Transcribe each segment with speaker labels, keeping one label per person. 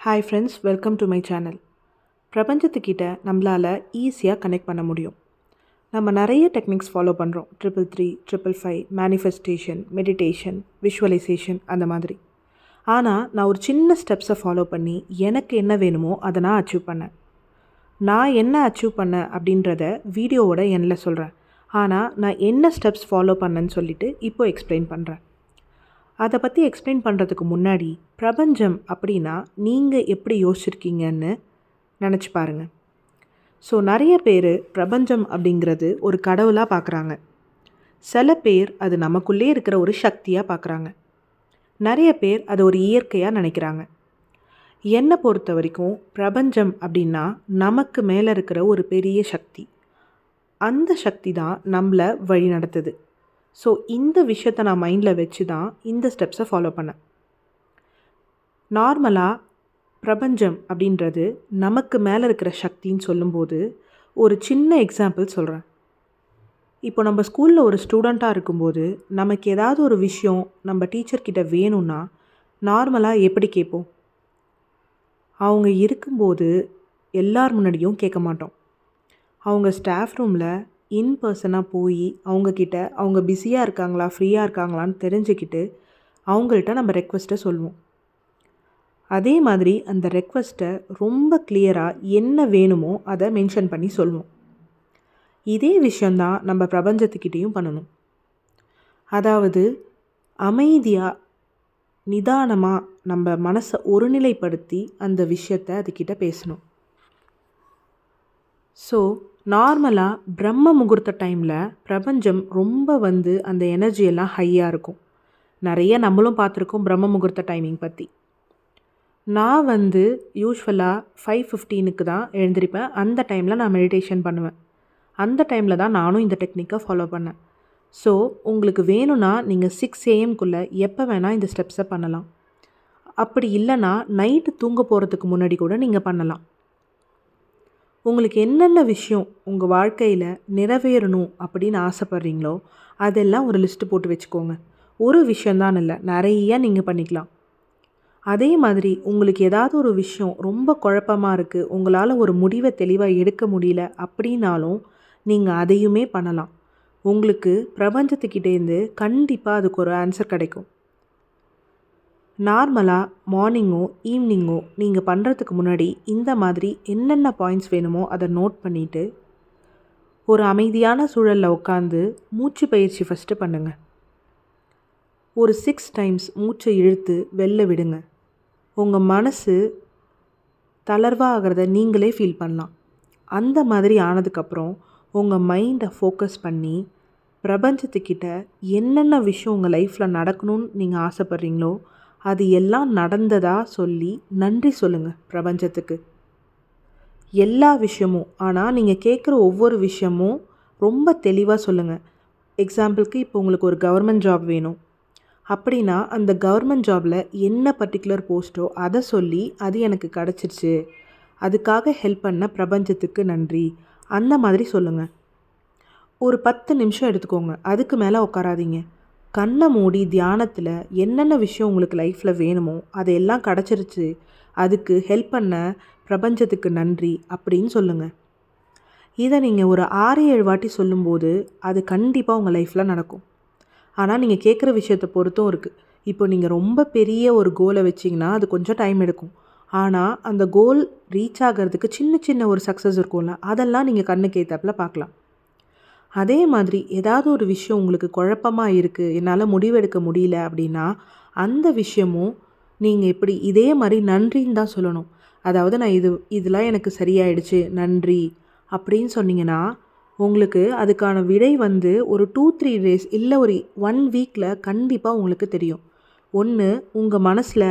Speaker 1: Hi friends, welcome to my channel. பிரபஞ்சத்துக்கிட்ட நம்மளால் ஈஸியாக கனெக்ட் பண்ண முடியும். நம்ம நிறைய டெக்னிக்ஸ் ஃபாலோ பண்ணுறோம். 333, 555, மேனிஃபெஸ்டேஷன், மெடிடேஷன், விஷுவலைசேஷன் அந்த மாதிரி. ஆனால் நான் ஒரு சின்ன ஸ்டெப்ஸை ஃபாலோ பண்ணி எனக்கு என்ன வேணுமோ அதை நான் அச்சீவ் பண்ணேன். நான் என்ன அச்சீவ் பண்ணேன் அப்படின்றத வீடியோவோட எண்ணில் சொல்கிறேன். ஆனால் நான் என்ன ஸ்டெப்ஸ் ஃபாலோ பண்ணேன்னு சொல்லிவிட்டு இப்போது எக்ஸ்பிளைன் பண்ணுறேன். அதை பற்றி எக்ஸ்பிளைன் பண்ணுறதுக்கு முன்னாடி பிரபஞ்சம் அப்படின்னா நீங்கள் எப்படி யோசிச்சிருக்கீங்கன்னு நினச்சி பாருங்கள். ஸோ நிறைய பேர் பிரபஞ்சம் அப்படிங்கிறது ஒரு கடவுளாக பார்க்குறாங்க. சில பேர் அது நமக்குள்ளே இருக்கிற ஒரு சக்தியாக பார்க்குறாங்க. நிறைய பேர் அது ஒரு இயற்கையாக நினைக்கிறாங்க. என்னை பொறுத்த வரைக்கும் பிரபஞ்சம் அப்படின்னா நமக்கு மேலே இருக்கிற ஒரு பெரிய சக்தி. அந்த சக்தி தான் நம்மளை வழி நடத்துது. ஸோ இந்த விஷயத்தை நான் மைண்டில் வச்சு தான் இந்த ஸ்டெப்ஸை ஃபாலோ பண்ணேன். நார்மலாக பிரபஞ்சம் அப்படின்றது நமக்கு மேலே இருக்கிற சக்தின்னு சொல்லும்போது ஒரு சின்ன எக்ஸாம்பிள் சொல்கிறேன். இப்போ நம்ம ஸ்கூலில் ஒரு ஸ்டூடெண்ட்டாக இருக்கும்போது நமக்கு ஏதாவது ஒரு விஷயம் நம்ம டீச்சர்கிட்ட வேணும்னா நார்மலாக எப்படி கேட்போம்? அவங்க இருக்கும்போது எல்லார் முன்னாடியும் கேட்க மாட்டோம். அவங்க ஸ்டாஃப் ரூமில் இன்பர்சனாக போய் அவங்கக்கிட்ட அவங்க பிஸியாக இருக்காங்களா, ஃப்ரீயாக இருக்காங்களான்னு தெரிஞ்சுக்கிட்டு அவங்கள்ட்ட நம்ம ரெக்வெஸ்ட்டை சொல்லுவோம். அதே மாதிரி அந்த ரெக்வெஸ்ட்டை ரொம்ப கிளியராக என்ன வேணுமோ அதை மென்ஷன் பண்ணி சொல்லுவோம். இதே விஷயந்தான் நம்ம பிரபஞ்சத்துக்கிட்டேயும் பண்ணணும். அதாவது அமைதியாக நிதானமாக நம்ம மனசை ஒருநிலைப்படுத்தி அந்த விஷயத்தை அதுக்கிட்ட பேசணும். ஸோ நார்மலாக பிரம்ம முகூர்த்த டைமில் பிரபஞ்சம் ரொம்ப அந்த எனர்ஜியெல்லாம் ஹையாக இருக்கும். நிறைய நம்மளும் பார்த்துருக்கோம் பிரம்ம முகூர்த்த டைமிங் பற்றி. நான் யூஸ்வலாக 5:15 தான் எழுந்திருப்பேன். அந்த டைமில் நான் மெடிடேஷன் பண்ணுவேன். அந்த டைமில் தான் நானும் இந்த டெக்னிக்கை ஃபாலோ பண்ணேன். ஸோ உங்களுக்கு வேணும்னா நீங்கள் 6 AM எப்போ வேணால் இந்த ஸ்டெப்ஸை பண்ணலாம். அப்படி இல்லைன்னா நைட்டு தூங்க போகிறதுக்கு முன்னாடி கூட நீங்கள் பண்ணலாம். உங்களுக்கு என்னென்ன விஷயம் உங்கள் வாழ்க்கையில் நிறைவேறணும் அப்படின்னு ஆசைப்பட்றீங்களோ அதெல்லாம் ஒரு லிஸ்ட்டு போட்டு வச்சுக்கோங்க. ஒரு விஷயந்தான் இல்லை, நிறைய நீங்கள் பண்ணிக்கலாம். அதே மாதிரி உங்களுக்கு ஏதாவது ஒரு விஷயம் ரொம்ப குழப்பமாக இருக்குது, உங்களால் ஒரு முடிவை தெளிவாக எடுக்க முடியல அப்படின்னாலும் நீங்கள் அதையுமே பண்ணலாம். உங்களுக்கு பிரபஞ்சத்துக்கிட்டேருந்து கண்டிப்பாக அதுக்கு ஒரு ஆன்சர் கிடைக்கும். நார்மலாக மார்னிங்கோ ஈவினிங்கோ நீங்கள் பண்ணுறதுக்கு முன்னாடி இந்த மாதிரி என்னென்ன பாயிண்ட்ஸ் வேணுமோ அதை நோட் பண்ணிவிட்டு ஒரு அமைதியான சூழலில் உட்காந்து மூச்சு பயிற்சி ஃபஸ்ட்டு பண்ணுங்கள். ஒரு 6 டைம்ஸ் மூச்சை இழுத்து வெளில விடுங்க. உங்கள் மனசு தளர்வாகிறத நீங்களே ஃபீல் பண்ணலாம். அந்த மாதிரி ஆனதுக்கப்புறம் உங்கள் மைண்டை ஃபோக்கஸ் பண்ணி பிரபஞ்சத்துக்கிட்ட என்னென்ன விஷயம் உங்கள் லைஃப்பில் நடக்கணும்னு நீங்கள் ஆசைப்பட்றீங்களோ அது எல்லாம் நடந்ததா சொல்லி நன்றி சொல்லுங்கள் பிரபஞ்சத்துக்கு. எல்லா விஷயமும், ஆனால் நீங்கள் கேட்குற ஒவ்வொரு விஷயமும் ரொம்ப தெளிவாக சொல்லுங்கள். எக்ஸாம்பிளுக்கு இப்போ உங்களுக்கு ஒரு கவர்மெண்ட் ஜாப் வேணும் அப்படின்னா அந்த கவர்மெண்ட் ஜாபில் என்ன பர்டிகுலர் போஸ்ட்டோ அதை சொல்லி அது எனக்கு கிடச்சிருச்சு, அதுக்காக ஹெல்ப் பண்ண பிரபஞ்சத்துக்கு நன்றி, அந்த மாதிரி சொல்லுங்கள். ஒரு 10 நிமிஷம் எடுத்துக்கோங்க. அதுக்கு மேலே உட்காராதீங்க. கண்ணை மூடி தியானத்தில் என்னென்ன விஷயம் உங்களுக்கு லைஃப்பில் வேணுமோ அதெல்லாம் கிடச்சிருச்சு, அதுக்கு ஹெல்ப் பண்ண பிரபஞ்சத்துக்கு நன்றி அப்படின்னு சொல்லுங்கள். இதை நீங்கள் ஒரு 6-7 வாட்டி சொல்லும்போது அது கண்டிப்பாக உங்கள் லைஃப்பில் நடக்கும். ஆனால் நீங்கள் கேட்குற விஷயத்தை பொறுத்தும் இருக்குது. இப்போ நீங்கள் ரொம்ப பெரிய ஒரு கோலை வச்சிங்கன்னா அது கொஞ்சம் டைம் எடுக்கும். ஆனால் அந்த கோல் ரீச் ஆகிறதுக்கு சின்ன சின்ன ஒரு சக்ஸஸ் இருக்கும்ல, அதெல்லாம் நீங்கள் கண்ணுக்கு ஏற்றாப்புல பார்க்கலாம். அதே மாதிரி ஏதாவது ஒரு விஷயம் உங்களுக்கு குழப்பமாக இருக்குது, என்னால் முடிவெடுக்க முடியல அப்படின்னா அந்த விஷயமும் நீங்கள் எப்படி இதே மாதிரி நன்றின்னு தான் சொல்லணும். அதாவது நான் இதெல்லாம் எனக்கு சரியாயிடுச்சு நன்றி அப்படின்னு சொன்னீங்கன்னா உங்களுக்கு அதுக்கான விடை ஒரு 2-3 டேஸ் இல்லை ஒரு 1 வீக்கில் கண்டிப்பாக உங்களுக்கு தெரியும். ஒன்று உங்கள் மனசில்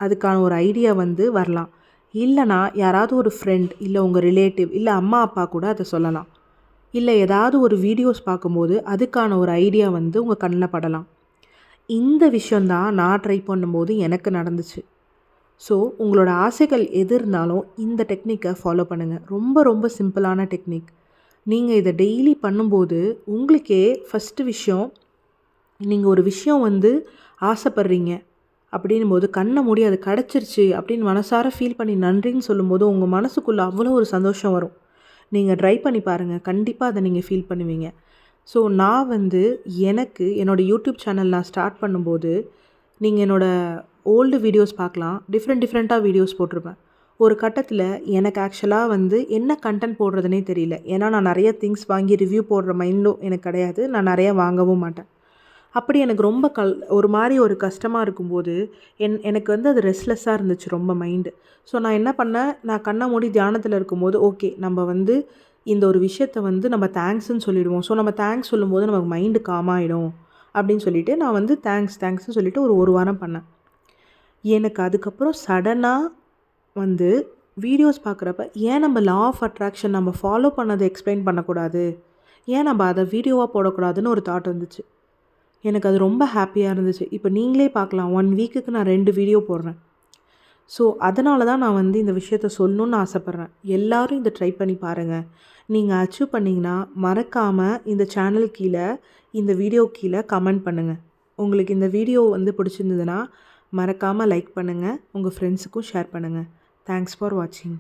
Speaker 1: அதுக்கான ஒரு ஐடியா வரலாம். இல்லைனா யாராவது ஒரு ஃப்ரெண்ட் இல்லை உங்கள் ரிலேட்டிவ் இல்லை அம்மா அப்பா கூட அதை சொல்லலாம். இல்லை ஏதாவது ஒரு வீடியோஸ் பார்க்கும்போது அதுக்கான ஒரு ஐடியா உங்கள் கண்ணில் படலாம். இந்த விஷயந்தான் நான் ட்ரை பண்ணும்போது எனக்கு நடந்துச்சு. ஸோ உங்களோட ஆசைகள் எது இருந்தாலும் இந்த டெக்னிக்கை ஃபாலோ பண்ணுங்கள். ரொம்ப ரொம்ப சிம்பிளான டெக்னிக். நீங்கள் இதை டெய்லி பண்ணும்போது உங்களுக்கே ஃபஸ்ட்டு விஷயம், நீங்கள் ஒரு விஷயம் ஆசைப்பட்றீங்க அப்படின்னும்போது கண்ணை மூடி அது கிடச்சிருச்சு அப்படின்னு மனசார ஃபீல் பண்ணி நன்றின்னு சொல்லும்போது உங்கள் மனசுக்குள்ளே அவ்வளோ ஒரு சந்தோஷம் வரும். நீங்கள் ட்ரை பண்ணி பாருங்கள். கண்டிப்பாக அதை நீங்கள் ஃபீல் பண்ணுவீங்க. ஸோ நான் வந்து எனக்கு என்னோடய யூடியூப் சேனல் நான் ஸ்டார்ட் பண்ணும்போது நீங்கள் என்னோடய ஓல்டு வீடியோஸ் பார்க்கலாம். டிஃப்ரெண்ட்டாக வீடியோஸ் போட்டிருப்பேன். ஒரு கட்டத்தில் எனக்கு ஆக்சுவலாக வந்து என்ன கண்டென்ட் போடுறதுனே தெரியல. ஏன்னா நான் நிறைய திங்ஸ் வாங்கி ரிவ்யூ போடுற மைண்டும் எனக்கு கிடையாது. நான் நிறையா வாங்கவும் மாட்டேன். அப்படி எனக்கு ரொம்ப ஒரு மாதிரி ஒரு கஷ்டமாக இருக்கும்போது எனக்கு வந்து அது ரெஸ்ட்லெஸ்ஸாக இருந்துச்சு ரொம்ப மைண்டு. ஸோ நான் என்ன பண்ணேன், நான் கண்ணை மூடி தியானத்தில் இருக்கும்போது ஓகே நம்ம வந்து இந்த ஒரு விஷயத்தை வந்து நம்ம தேங்க்ஸ்ன்னு சொல்லிடுவோம். ஸோ நம்ம தேங்க்ஸ் சொல்லும்போது நமக்கு மைண்டு காமாயிடும் அப்படின்னு சொல்லிவிட்டு நான் வந்து தேங்க்ஸ்ன்னு சொல்லிவிட்டு ஒரு வாரம் பண்ணேன். எனக்கு அதுக்கப்புறம் சடனாக வந்து வீடியோஸ் பார்க்குறப்ப ஏன் நம்ம லா ஆஃப் அட்ராக்ஷன் நம்ம ஃபாலோ பண்ணதை எக்ஸ்பிளைன் பண்ணக்கூடாது, ஏன் நம்ம அதை வீடியோவாக போடக்கூடாதுன்னு ஒரு தாட் வந்துச்சு. எனக்கு அது ரொம்ப ஹாப்பியாக இருந்துச்சு. இப்போ நீங்களே பார்க்கலாம் 1 வீக்குக்கு நான் 2 வீடியோ போடுறேன். ஸோ அதனால தான் நான் வந்து இந்த விஷயத்த சொல்லணுன்னு ஆசைப்பட்றேன். எல்லோரும் இதை ட்ரை பண்ணி பாருங்கள். நீங்கள் அச்சீவ் பண்ணிங்கன்னா மறக்காமல் இந்த சேனல் கீழே இந்த வீடியோ கீழே கமெண்ட் பண்ணுங்கள். உங்களுக்கு இந்த வீடியோ வந்து பிடிச்சிருந்ததுன்னா மறக்காமல் லைக் பண்ணுங்கள். உங்கள் ஃப்ரெண்ட்ஸுக்கும் ஷேர் பண்ணுங்கள். தேங்க்ஸ் ஃபார் வாட்சிங்.